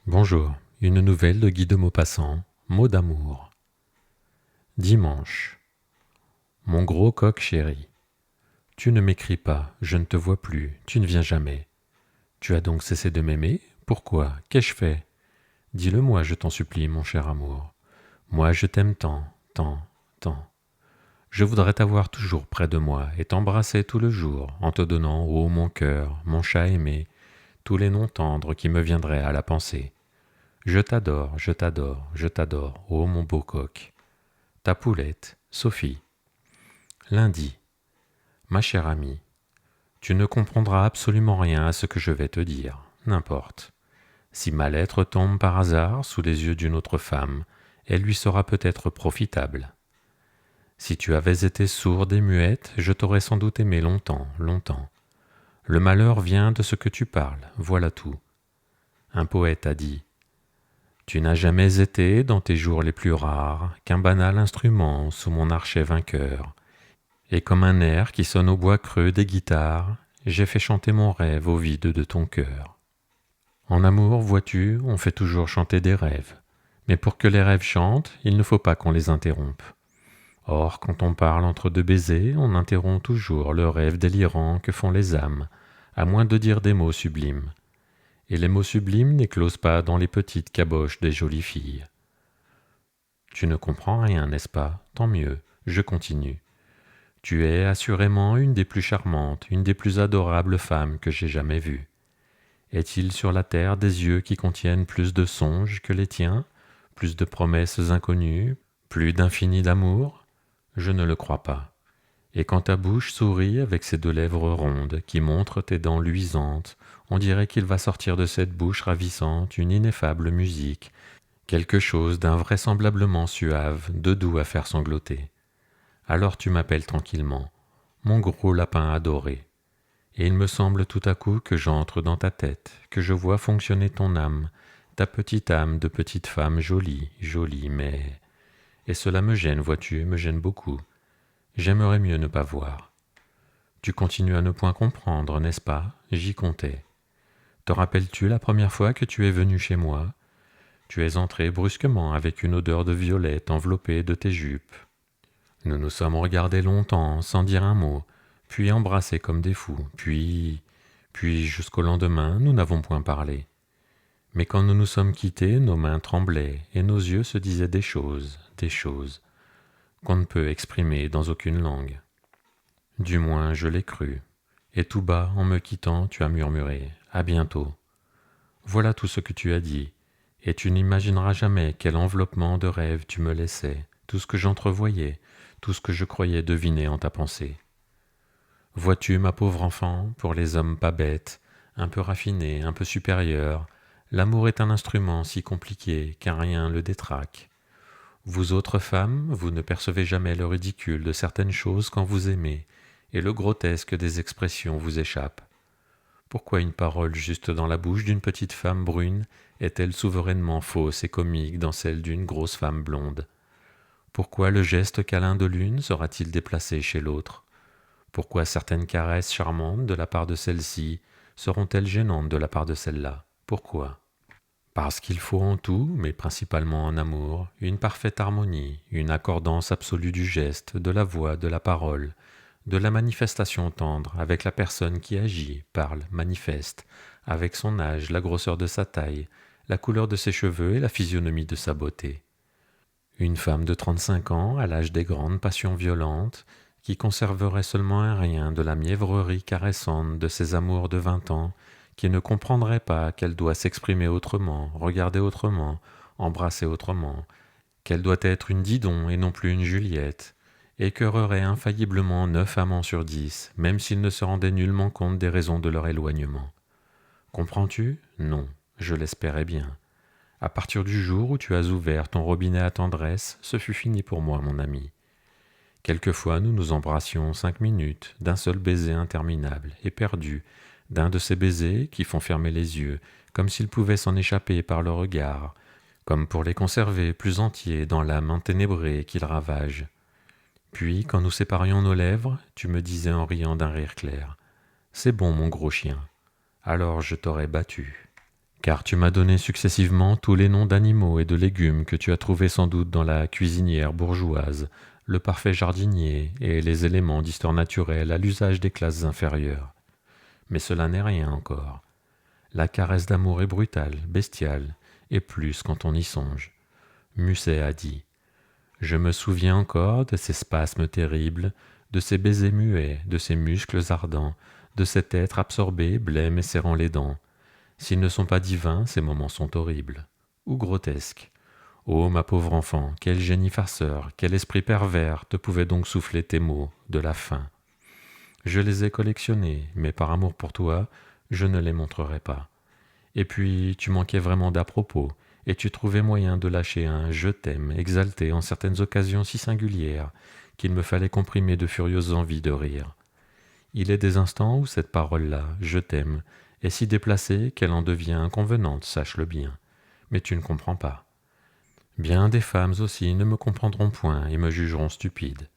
Bonjour, une nouvelle de Guy de Maupassant, mots d'amour. Dimanche. Mon gros coq chéri, tu ne m'écris pas, je ne te vois plus, tu ne viens jamais. Tu as donc cessé de m'aimer? Pourquoi? Qu'ai-je fait? Dis-le-moi, je t'en supplie, mon cher amour. Moi, je t'aime tant, tant, tant. Je voudrais t'avoir toujours près de moi et t'embrasser tout le jour en te donnant, ô mon cœur, mon chat aimé, tous les noms tendres qui me viendraient à la pensée. Je t'adore, je t'adore, je t'adore, ô mon beau coq. Ta poulette, Sophie. Lundi. Ma chère amie, tu ne comprendras absolument rien à ce que je vais te dire. N'importe. Si ma lettre tombe par hasard sous les yeux d'une autre femme, elle lui sera peut-être profitable. Si tu avais été sourde et muette, je t'aurais sans doute aimé longtemps, longtemps. Le malheur vient de ce que tu parles, voilà tout. Un poète a dit: tu n'as jamais été, dans tes jours les plus rares, qu'un banal instrument sous mon archet vainqueur. Et comme un air qui sonne au bois creux des guitares, j'ai fait chanter mon rêve au vide de ton cœur. En amour, vois-tu, on fait toujours chanter des rêves. Mais pour que les rêves chantent, il ne faut pas qu'on les interrompe. Or, quand on parle entre deux baisers, on interrompt toujours le rêve délirant que font les âmes, à moins de dire des mots sublimes. Et les mots sublimes n'éclosent pas dans les petites caboches des jolies filles. Tu ne comprends rien, n'est-ce pas? Tant mieux, je continue. Tu es assurément une des plus charmantes, une des plus adorables femmes que j'ai jamais vues. Est-il sur la terre des yeux qui contiennent plus de songes que les tiens, plus de promesses inconnues, plus d'infini d'amour? Je ne le crois pas. Et quand ta bouche sourit avec ses deux lèvres rondes qui montrent tes dents luisantes, on dirait qu'il va sortir de cette bouche ravissante une ineffable musique, quelque chose d'invraisemblablement suave, de doux à faire sangloter. Alors tu m'appelles tranquillement, mon gros lapin adoré. Et il me semble tout à coup que j'entre dans ta tête, que je vois fonctionner ton âme, ta petite âme de petite femme jolie, jolie, mais... Et cela me gêne, vois-tu, me gêne beaucoup. J'aimerais mieux ne pas voir. Tu continues à ne point comprendre, n'est-ce pas? J'y comptais. Te rappelles-tu la première fois que tu es venu chez moi? Tu es entré brusquement avec une odeur de violette enveloppée de tes jupes. Nous nous sommes regardés longtemps, sans dire un mot, puis embrassés comme des fous, puis jusqu'au lendemain, nous n'avons point parlé. Mais quand nous nous sommes quittés, nos mains tremblaient, et nos yeux se disaient des choses, qu'on ne peut exprimer dans aucune langue. Du moins, je l'ai cru. Et tout bas, en me quittant, tu as murmuré: à bientôt. Voilà tout ce que tu as dit, et tu n'imagineras jamais quel enveloppement de rêve tu me laissais, tout ce que j'entrevoyais, tout ce que je croyais deviner en ta pensée. Vois-tu, ma pauvre enfant, pour les hommes pas bêtes, un peu raffinés, un peu supérieurs, l'amour est un instrument si compliqué qu'un rien le détraque. Vous autres femmes, vous ne percevez jamais le ridicule de certaines choses quand vous aimez, et le grotesque des expressions vous échappe. Pourquoi une parole juste dans la bouche d'une petite femme brune est-elle souverainement fausse et comique dans celle d'une grosse femme blonde? Pourquoi le geste câlin de l'une sera-t-il déplacé chez l'autre? Pourquoi certaines caresses charmantes de la part de celle-ci seront-elles gênantes de la part de celle-là? Pourquoi? Parce qu'il faut en tout, mais principalement en amour, une parfaite harmonie, une accordance absolue du geste, de la voix, de la parole, de la manifestation tendre avec la personne qui agit, parle, manifeste, avec son âge, la grosseur de sa taille, la couleur de ses cheveux et la physionomie de sa beauté. Une femme de 35 ans, à l'âge des grandes passions violentes, qui conserverait seulement un rien de la mièvrerie caressante de ses amours de 20 ans, qui ne comprendrait pas qu'elle doit s'exprimer autrement, regarder autrement, embrasser autrement, qu'elle doit être une Didon et non plus une Juliette, écœurerait infailliblement 9 amants sur 10, même s'ils ne se rendaient nullement compte des raisons de leur éloignement. Comprends-tu? Non, je l'espérais bien. À partir du jour où tu as ouvert ton robinet à tendresse, ce fut fini pour moi, mon ami. Quelquefois nous nous embrassions 5 minutes, d'un seul baiser interminable, éperdu, d'un de ces baisers qui font fermer les yeux, comme s'ils pouvaient s'en échapper par le regard, comme pour les conserver plus entiers dans l'âme enténébrée qu'ils ravagent. Puis, quand nous séparions nos lèvres, tu me disais en riant d'un rire clair: « C'est bon, mon gros chien. » Alors je t'aurais battu. car tu m'as donné successivement tous les noms d'animaux et de légumes que tu as trouvés sans doute dans la cuisinière bourgeoise, le parfait jardinier et les éléments d'histoire naturelle à l'usage des classes inférieures. Mais cela n'est rien encore. La caresse d'amour est brutale, bestiale, et plus quand on y songe. Musset a dit « Je me souviens encore de ces spasmes terribles, de ces baisers muets, de ces muscles ardents, de cet être absorbé, blême et serrant les dents. S'ils ne sont pas divins, ces moments sont horribles. Ou grotesques. Ô ma pauvre enfant, quel génie farceur, quel esprit pervers te pouvait donc souffler tes mots de la faim. Je les ai collectionnés, mais par amour pour toi, je ne les montrerai pas. Et puis, tu manquais vraiment d'à-propos, et tu trouvais moyen de lâcher un « je t'aime » exalté en certaines occasions si singulières qu'il me fallait comprimer de furieuses envies de rire. Il est des instants où cette parole-là, « je t'aime », est si déplacée qu'elle en devient inconvenante, sache-le bien. Mais tu ne comprends pas. Bien des femmes aussi ne me comprendront point et me jugeront stupide.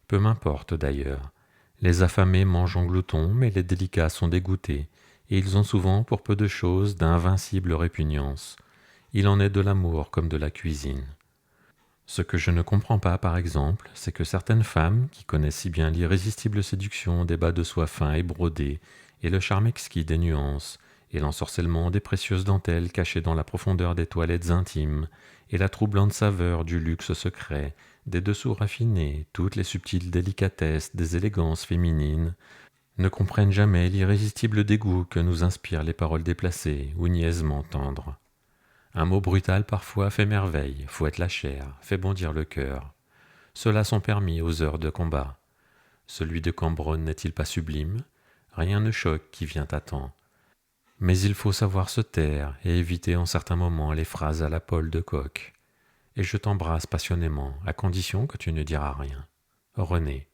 Peu m'importe d'ailleurs. Les affamés mangent en gloutons, mais les délicats sont dégoûtés, et ils ont souvent, pour peu de choses, d'invincibles répugnances. Il en est de l'amour comme de la cuisine. Ce que je ne comprends pas, par exemple, c'est que certaines femmes, qui connaissent si bien l'irrésistible séduction des bas de soie fins et brodés, et le charme exquis des nuances, et l'ensorcellement des précieuses dentelles cachées dans la profondeur des toilettes intimes, et la troublante saveur du luxe secret, des dessous raffinés, toutes les subtiles délicatesses des élégances féminines, ne comprennent jamais l'irrésistible dégoût que nous inspirent les paroles déplacées ou niaisement tendres. Un mot brutal parfois fait merveille, fouette la chair, fait bondir le cœur. Ceux-là sont permis aux heures de combat. Celui de Cambronne n'est-il pas sublime? Rien ne choque qui vient à temps. Mais il faut savoir se taire et éviter en certains moments les phrases à la Paul de Kock. Et je t'embrasse passionnément, à condition que tu ne diras rien. René.